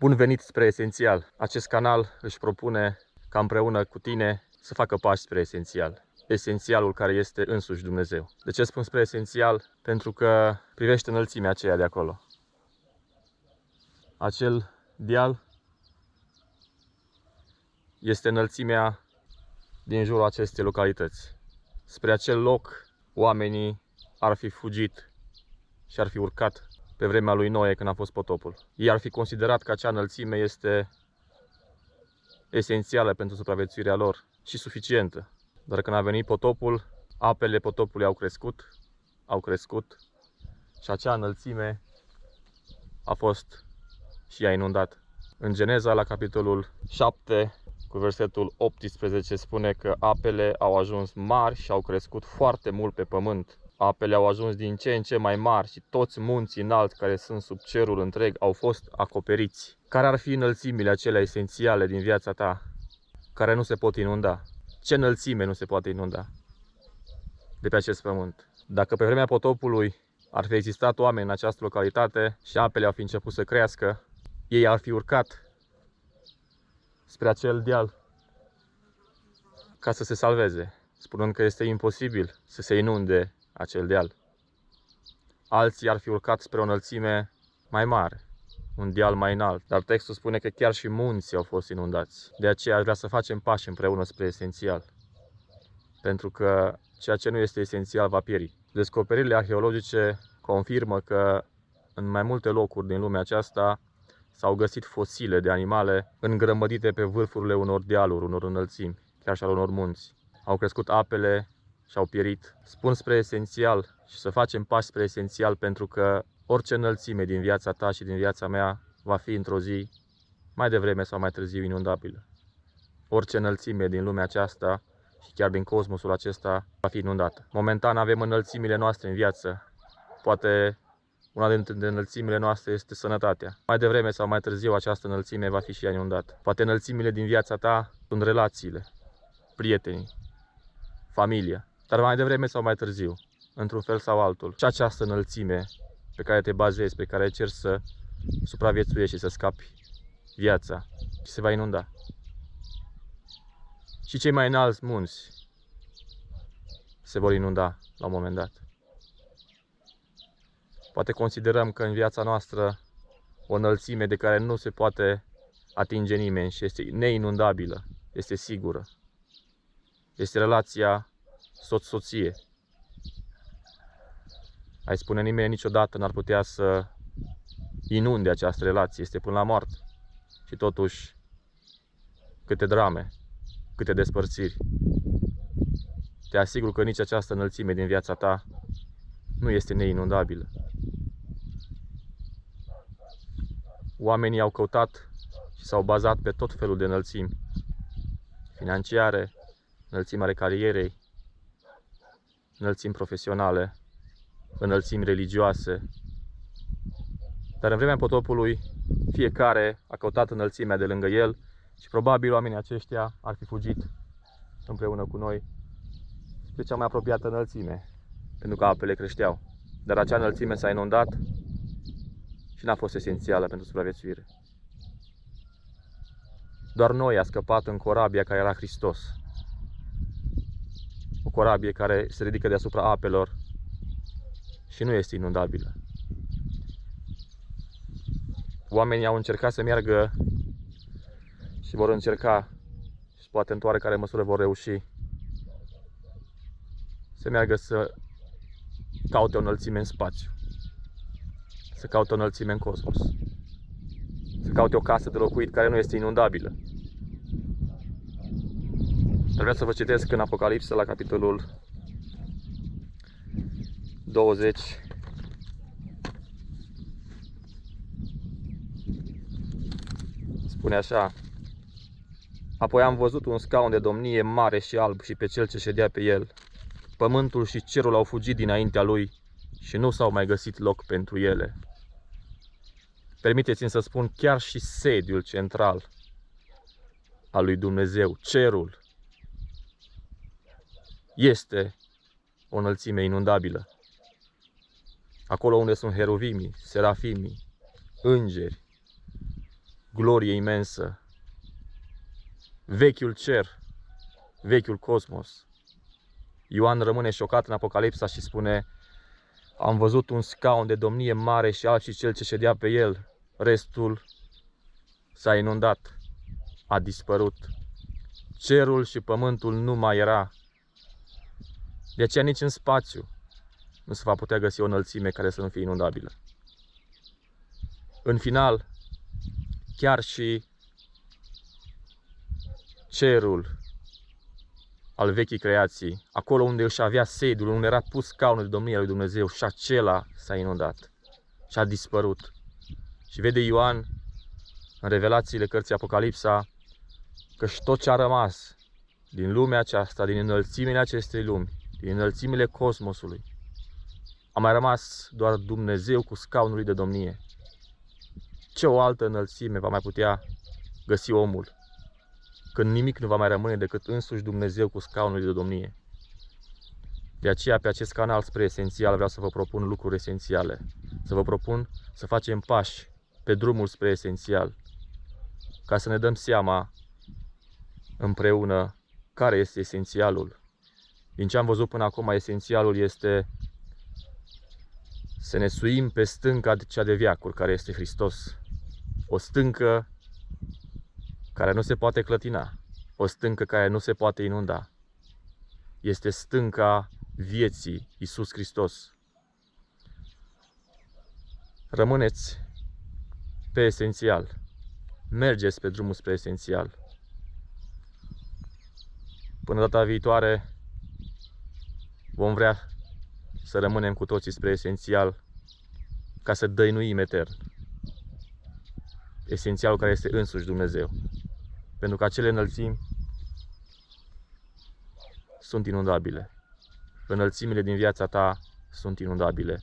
Bun venit spre esențial! Acest canal își propune ca împreună cu tine să facă pași spre esențial. Esențialul care este însuși Dumnezeu. De ce spun spre esențial? Pentru că privește înălțimea aceea de acolo. Acel deal este înălțimea din jurul acestei localități. Spre acel loc oamenii ar fi fugit și ar fi urcat pe vremea lui Noe când a fost potopul. Ei ar fi considerat că acea înălțime este esențială pentru supraviețuirea lor și suficientă. Dar când a venit potopul, apele potopului au crescut și acea înălțime a fost și ea inundată. În Geneza, la capitolul 7, cu versetul 18, spune că apele au ajuns mari și au crescut foarte mult pe pământ. Apele au ajuns din ce în ce mai mari și toți munții înalți care sunt sub cerul întreg au fost acoperiți. Care ar fi înălțimile acelea esențiale din viața ta care nu se pot inunda? Ce înălțime nu se poate inunda de pe acest pământ? Dacă pe vremea potopului ar fi existat oameni în această localitate și apele au fi început să crească, ei ar fi urcat spre acel deal ca să se salveze, spunând că este imposibil să se inunde acel deal. Alții ar fi urcat spre o înălțime mai mare, un deal mai înalt, dar textul spune că chiar și munții au fost inundați. De aceea aș vrea să facem pași împreună spre esențial, pentru că ceea ce nu este esențial va pieri. Descoperirile arheologice confirmă că în mai multe locuri din lumea aceasta s-au găsit fosile de animale îngrămădite pe vârfurile unor dealuri, unor înălțimi, chiar și al unor munți. Au crescut apele și au pierit. Spun spre esențial și să facem pași spre esențial, pentru că orice înălțime din viața ta și din viața mea va fi într-o zi, mai devreme sau mai târziu, inundabilă. Orice înălțime din lumea aceasta și chiar din cosmosul acesta va fi inundată. Momentan avem înălțimile noastre în viață. Poate una dintre înălțimile noastre este sănătatea. Mai devreme sau mai târziu această înălțime va fi și ea inundată. Poate înălțimile din viața ta sunt relațiile, prietenii, familia. Dar mai devreme sau mai târziu, într-un fel sau altul, și această înălțime pe care te bazezi, pe care încerci să supraviețuiești și să scapi viața, și se va inunda. Și cei mai înalți munți se vor inunda la un moment dat. Poate considerăm că în viața noastră o înălțime de care nu se poate atinge nimeni și este neinundabilă, este sigură, este relația soț-soție. Ai spune, nimeni niciodată n-ar putea să inunde această relație, este până la moarte. Și totuși, câte drame, câte despărțiri. Te asigur că nici această înălțime din viața ta nu este neinundabilă. Oamenii au căutat și s-au bazat pe tot felul de înălțimi financiare, înălțimi ale carierei, înălțimi profesionale, înălțimi religioase. Dar în vremea potopului, fiecare a căutat înălțimea de lângă el și probabil oamenii aceștia ar fi fugit împreună cu noi spre cea mai apropiată înălțime, pentru că apele creșteau. Dar acea înălțime s-a inundat și n-a fost esențială pentru supraviețuire. Doar Noe a scăpat în corabia care era Hristos. O corabie care se ridică deasupra apelor și nu este inundabilă. Oamenii au încercat să meargă și vor încerca, și poate într-o oarecare măsură vor reuși, să meargă să caute o înălțime în spațiu, să caute o înălțime în cosmos, să caute o casă de locuit care nu este inundabilă. Dar vreau să vă citesc în Apocalipsa, la capitolul 20, spune așa: apoi am văzut un scaun de domnie mare și alb și pe cel ce ședea pe el. Pământul și cerul au fugit dinaintea lui și nu s-au mai găsit loc pentru ele. Permiteți-mi să spun, chiar și sediul central al lui Dumnezeu, cerul, este o înălțime inundabilă. Acolo unde sunt heruvimii, serafimii, îngeri, glorie imensă, vechiul cer, vechiul cosmos. Ioan rămâne șocat în Apocalipsa și spune: am văzut un scaun de domnie mare și alb și cel ce ședea pe el. Restul s-a inundat, a dispărut. Cerul și pământul nu mai era. De aceea nici în spațiu nu se va putea găsi o înălțime care să nu fie inundabilă. În final, chiar și cerul al vechii creații, acolo unde își avea sediul, unde era pus scaunul de domnie lui Dumnezeu, și acela s-a inundat și a dispărut. Și vede Ioan în revelațiile cărții Apocalipsa că și tot ce a rămas din lumea aceasta, din înălțimile acestei lumi, din înălțimile cosmosului, a mai rămas doar Dumnezeu cu scaunul lui de domnie. Ce o altă înălțime va mai putea găsi omul, când nimic nu va mai rămâne decât însuși Dumnezeu cu scaunul lui de domnie? De aceea, pe acest canal Spre Esențial, vreau să vă propun lucruri esențiale. Să vă propun să facem pași pe drumul spre esențial, ca să ne dăm seama împreună care este esențialul. Din ce am văzut până acum, esențialul este să ne suim pe stânca cea de veacuri, care este Hristos. O stâncă care nu se poate clătina, o stâncă care nu se poate inunda. Este stânca vieții, Iisus Hristos. Rămâneți pe esențial. Mergeți pe drumul spre esențial. Până data viitoare vom vrea să rămânem cu toții spre esențial, ca să dăinuim etern. Esențialul care este însuși Dumnezeu. Pentru că acele înălțimi sunt inundabile. Înălțimile din viața ta sunt inundabile.